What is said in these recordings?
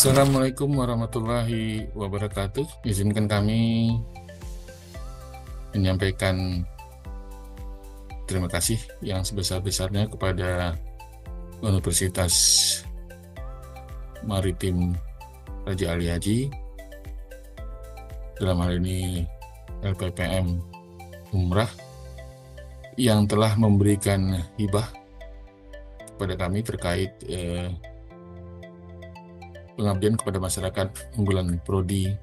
Assalamualaikum warahmatullahi wabarakatuh. Izinkan kami menyampaikan terima kasih yang sebesar-besarnya kepada Universitas Maritim Raja Ali Haji, dalam hal ini LPPM Umrah, yang telah memberikan hibah kepada kami terkait pengabdian kepada masyarakat unggulan Prodi.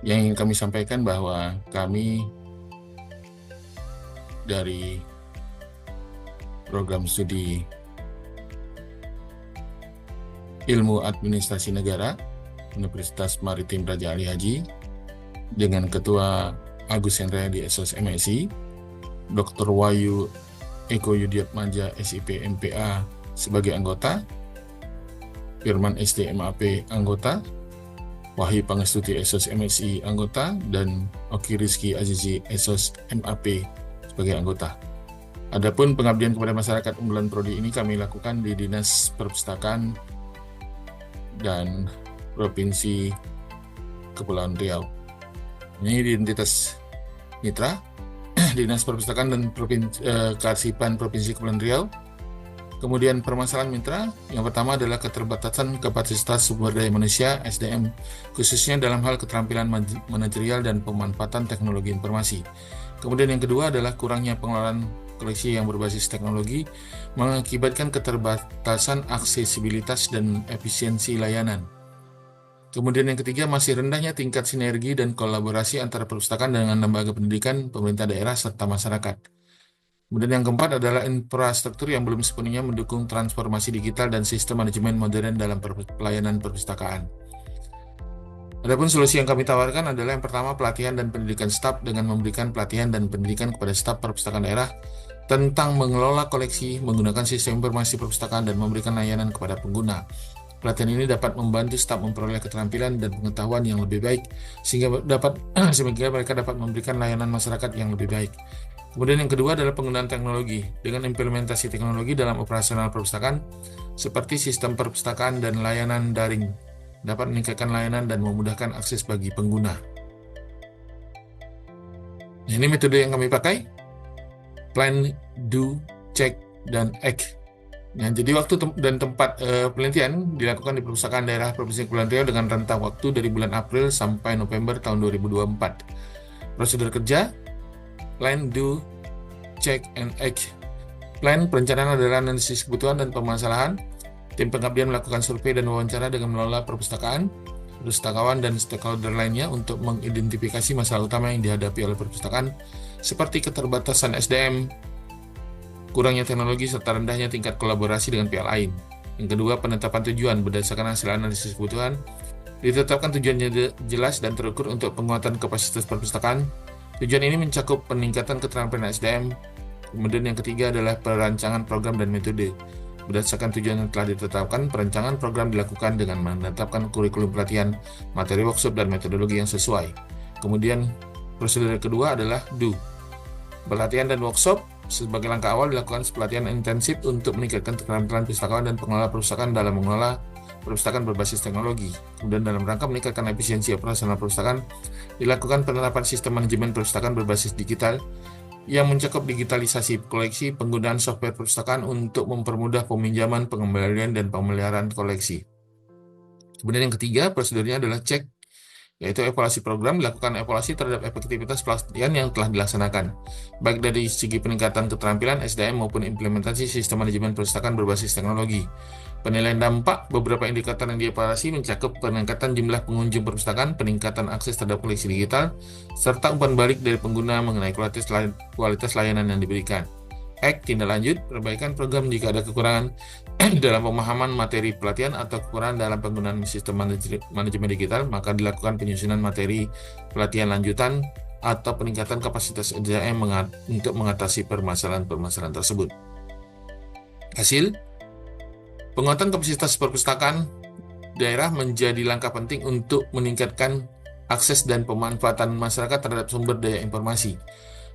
Yang ingin kami sampaikan bahwa kami dari program studi Ilmu Administrasi Negara Universitas Maritim Raja Ali Haji dengan Ketua Agus Hendryadi SOS MSI, Dr. Wahyu Eko Yudiatmaja SIP MPA sebagai anggota, Firman SDMAP anggota, Wahyu Pangestuti SOS MSI anggota, dan Oki Rizky Azizi SOS MAP sebagai anggota. Adapun pengabdian kepada masyarakat unggulan Prodi ini kami lakukan di Dinas Perpustakaan dan Provinsi Kepulauan Riau. Ini identitas mitra Dinas Perpustakaan dan Kearsipan Provinsi Kepulauan Riau. Kemudian permasalahan mitra, yang pertama adalah keterbatasan kapasitas sumber daya manusia (SDM), khususnya dalam hal keterampilan manajerial dan pemanfaatan teknologi informasi. Kemudian yang kedua adalah kurangnya pengelolaan koleksi yang berbasis teknologi, mengakibatkan keterbatasan aksesibilitas dan efisiensi layanan. Kemudian yang ketiga, masih rendahnya tingkat sinergi dan kolaborasi antara perpustakaan dengan lembaga pendidikan, pemerintah daerah, serta masyarakat. Kemudian yang keempat adalah infrastruktur yang belum sepenuhnya mendukung transformasi digital dan sistem manajemen modern dalam pelayanan perpustakaan. Adapun solusi yang kami tawarkan adalah yang pertama, pelatihan dan pendidikan staf dengan memberikan pelatihan dan pendidikan kepada staf perpustakaan daerah tentang mengelola koleksi menggunakan sistem informasi perpustakaan dan memberikan layanan kepada pengguna. Pelatihan ini dapat membantu staf memperoleh keterampilan dan pengetahuan yang lebih baik sehingga mereka dapat memberikan layanan masyarakat yang lebih baik. Kemudian yang kedua adalah penggunaan teknologi. Dengan implementasi teknologi dalam operasional perpustakaan seperti sistem perpustakaan dan layanan daring dapat meningkatkan layanan dan memudahkan akses bagi pengguna. Ini metode yang kami pakai: plan, do, check, dan act. Jadi waktu dan tempat penelitian dilakukan di Perpustakaan Daerah Provinsi Kepulauan Riau dengan rentang waktu dari bulan April sampai November tahun 2024. Prosedur kerja: plan, do, check, and act. Plan, perencanaan adalah analisis kebutuhan dan permasalahan. Tim pengabdian melakukan survei dan wawancara dengan mengelola perpustakaan, pustakawan, dan stakeholder lainnya untuk mengidentifikasi masalah utama yang dihadapi oleh perpustakaan, seperti keterbatasan SDM, kurangnya teknologi, serta rendahnya tingkat kolaborasi dengan pihak lain. Yang kedua, penetapan tujuan berdasarkan hasil analisis kebutuhan. Ditetapkan tujuannya jelas dan terukur untuk penguatan kapasitas perpustakaan. Tujuan ini mencakup peningkatan keterampilan SDM. Kemudian yang ketiga adalah perancangan program dan metode. Berdasarkan tujuan yang telah ditetapkan, perancangan program dilakukan dengan menetapkan kurikulum pelatihan, materi workshop, dan metodologi yang sesuai. Kemudian prosedur kedua adalah do. Pelatihan dan workshop sebagai langkah awal dilakukan pelatihan intensif untuk meningkatkan keterampilan pustakawan dan pengelola perpustakaan dalam mengelola perpustakaan berbasis teknologi. Kemudian dalam rangka meningkatkan efisiensi operasional perpustakaan, dilakukan penerapan sistem manajemen perpustakaan berbasis digital yang mencakup digitalisasi koleksi, penggunaan software perpustakaan untuk mempermudah peminjaman, pengembalian, dan pemeliharaan koleksi. Kemudian yang ketiga, prosedurnya adalah cek, yaitu evaluasi program. Dilakukan evaluasi terhadap efektivitas pelatihan yang telah dilaksanakan, baik dari segi peningkatan keterampilan SDM maupun implementasi sistem manajemen perpustakaan berbasis teknologi. Penilaian dampak, beberapa indikator yang dievaluasi mencakup peningkatan jumlah pengunjung perpustakaan, peningkatan akses terhadap koleksi digital, serta umpan balik dari pengguna mengenai kualitas layanan yang diberikan. Act, tindak lanjut, perbaikan program jika ada kekurangan dalam pemahaman materi pelatihan atau kekurangan dalam penggunaan sistem manajemen digital, maka dilakukan penyusunan materi pelatihan lanjutan atau peningkatan kapasitas SDM untuk mengatasi permasalahan-permasalahan tersebut. Hasil, penguatan kapasitas perpustakaan daerah menjadi langkah penting untuk meningkatkan akses dan pemanfaatan masyarakat terhadap sumber daya informasi.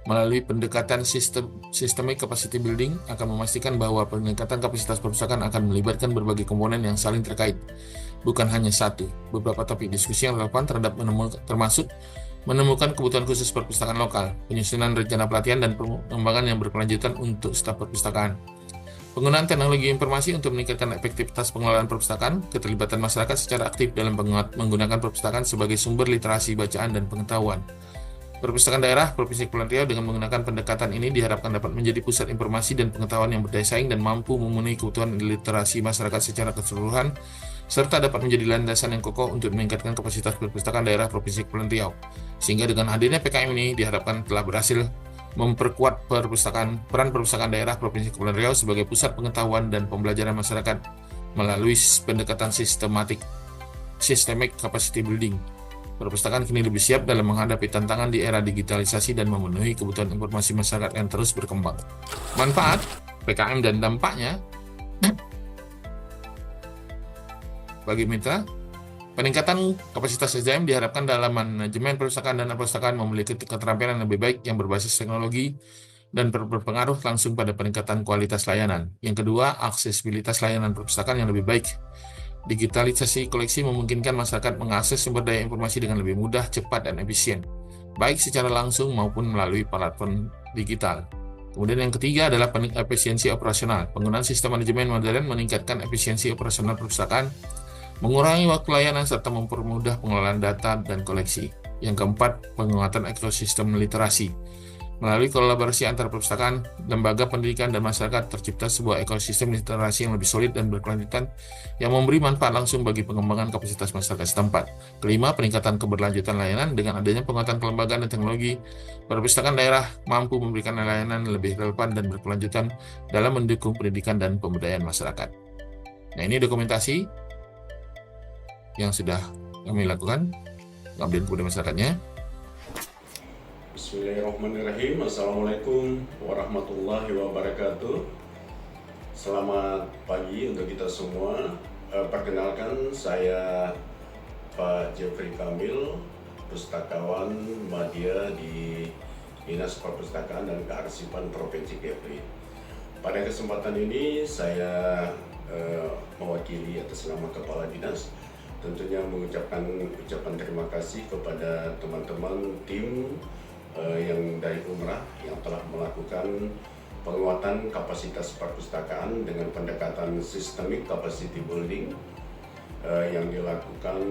Melalui pendekatan systemic capacity building akan memastikan bahwa peningkatan kapasitas perpustakaan akan melibatkan berbagai komponen yang saling terkait, bukan hanya satu. Beberapa topik diskusi yang relevan termasuk menemukan kebutuhan khusus perpustakaan lokal, penyusunan rencana pelatihan dan pengembangan yang berkelanjutan untuk staf perpustakaan, penggunaan teknologi informasi untuk meningkatkan efektivitas pengelolaan perpustakaan, keterlibatan masyarakat secara aktif dalam menggunakan perpustakaan sebagai sumber literasi bacaan dan pengetahuan. Perpustakaan daerah Provinsi Kepulauan Riau dengan menggunakan pendekatan ini diharapkan dapat menjadi pusat informasi dan pengetahuan yang berdaya saing dan mampu memenuhi kebutuhan literasi masyarakat secara keseluruhan, serta dapat menjadi landasan yang kokoh untuk meningkatkan kapasitas perpustakaan daerah Provinsi Kepulauan Riau. Sehingga dengan hadirnya PKM ini diharapkan telah berhasil memperkuat peran perpustakaan daerah Provinsi Kepulauan Riau sebagai pusat pengetahuan dan pembelajaran masyarakat melalui pendekatan systemic capacity building. Perpustakaan kini lebih siap dalam menghadapi tantangan di era digitalisasi dan memenuhi kebutuhan informasi masyarakat yang terus berkembang. Manfaat PKM dan dampaknya bagi mitra, peningkatan kapasitas SDM diharapkan dalam manajemen perpustakaan dan perpustakaan memiliki keterampilan lebih baik yang berbasis teknologi dan berpengaruh langsung pada peningkatan kualitas layanan. Yang kedua, aksesibilitas layanan perpustakaan yang lebih baik. Digitalisasi koleksi memungkinkan masyarakat mengakses sumber daya informasi dengan lebih mudah, cepat, dan efisien, baik secara langsung maupun melalui platform digital. Kemudian yang ketiga adalah efisiensi operasional. Penggunaan sistem manajemen modern meningkatkan efisiensi operasional perpustakaan, mengurangi waktu layanan, serta mempermudah pengelolaan data dan koleksi. Yang keempat, penguatan ekosistem literasi. Melalui kolaborasi antar perpustakaan, lembaga pendidikan, dan masyarakat, tercipta sebuah ekosistem literasi yang lebih solid dan berkelanjutan yang memberi manfaat langsung bagi pengembangan kapasitas masyarakat setempat. Kelima, peningkatan keberlanjutan layanan. Dengan adanya penguatan kelembagaan dan teknologi, perpustakaan daerah mampu memberikan layanan lebih relevan dan berkelanjutan dalam mendukung pendidikan dan pemberdayaan masyarakat. Nah, ini dokumentasi yang sudah kami lakukan, pengabdian kepada masyarakatnya. Bismillahirrahmanirrahim. Assalamualaikum warahmatullahi wabarakatuh. Selamat pagi untuk kita semua. Perkenalkan, saya Pak Jeffrey Kamil, pustakawan Madya di Dinas Perpustakaan dan Kearsipan Provinsi Kepri. Pada kesempatan ini saya mewakili atas nama Kepala Dinas tentunya mengucapkan ucapan terima kasih kepada teman-teman tim yang dari Umrah yang telah melakukan penguatan kapasitas perpustakaan dengan pendekatan systemic capacity building yang dilakukan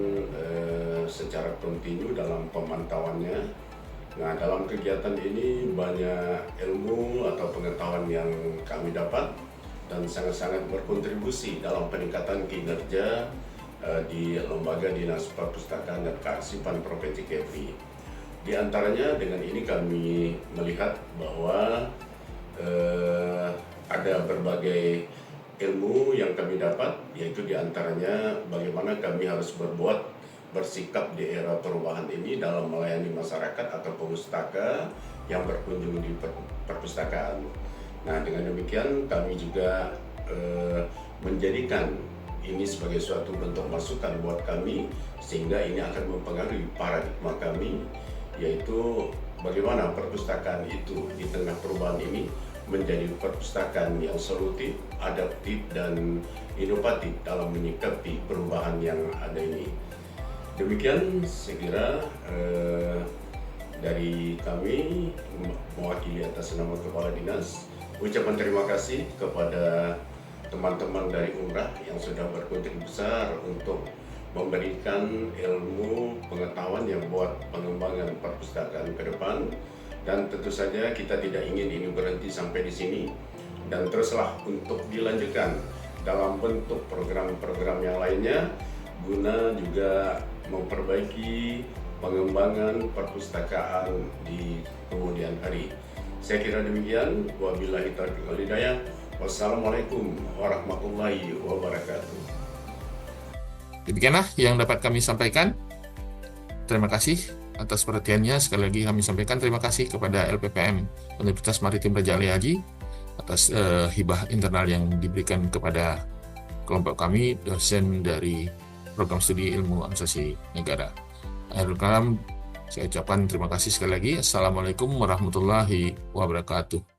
secara kontinu dalam pemantauannya. Nah, dalam kegiatan ini banyak ilmu atau pengetahuan yang kami dapat dan sangat-sangat berkontribusi dalam peningkatan kinerja di Lembaga Dinas Perpustakaan dan Kearsipan Provinsi Kepri. Di antaranya dengan ini kami melihat bahwa ada berbagai ilmu yang kami dapat, yaitu di antaranya bagaimana kami harus bersikap di era perubahan ini dalam melayani masyarakat atau pemustaka yang berkunjung di perpustakaan. Nah, dengan demikian kami juga menjadikan ini sebagai suatu bentuk masukan buat kami, sehingga ini akan mempengaruhi paradigma kami, yaitu bagaimana perpustakaan itu di tengah perubahan ini menjadi perpustakaan yang solutif, adaptif, dan inovatif dalam menyikapi perubahan yang ada ini. Demikian saya kira dari kami mewakili atas nama Kepala Dinas, ucapan terima kasih kepada teman-teman dari Umrah yang sudah berkontribusi besar untuk memberikan ilmu pengetahuan yang buat pengembangan perpustakaan ke depan. Dan tentu saja kita tidak ingin ini berhenti sampai di sini, dan teruslah untuk dilanjutkan dalam bentuk program-program yang lainnya guna juga memperbaiki pengembangan perpustakaan di kemudian hari. Saya kira demikian. Wabillahi taufiq wal hidayah. Wassalamualaikum warahmatullahi wabarakatuh. Demikianlah yang dapat kami sampaikan. Terima kasih atas perhatiannya. Sekali lagi kami sampaikan terima kasih kepada LPPM Universitas Maritim Raja Ali Haji atas hibah internal yang diberikan kepada kelompok kami, dosen dari Program Studi Ilmu Administrasi Negara. Akhirul kalam, Saya ucapkan terima kasih sekali lagi. Assalamualaikum warahmatullahi wabarakatuh.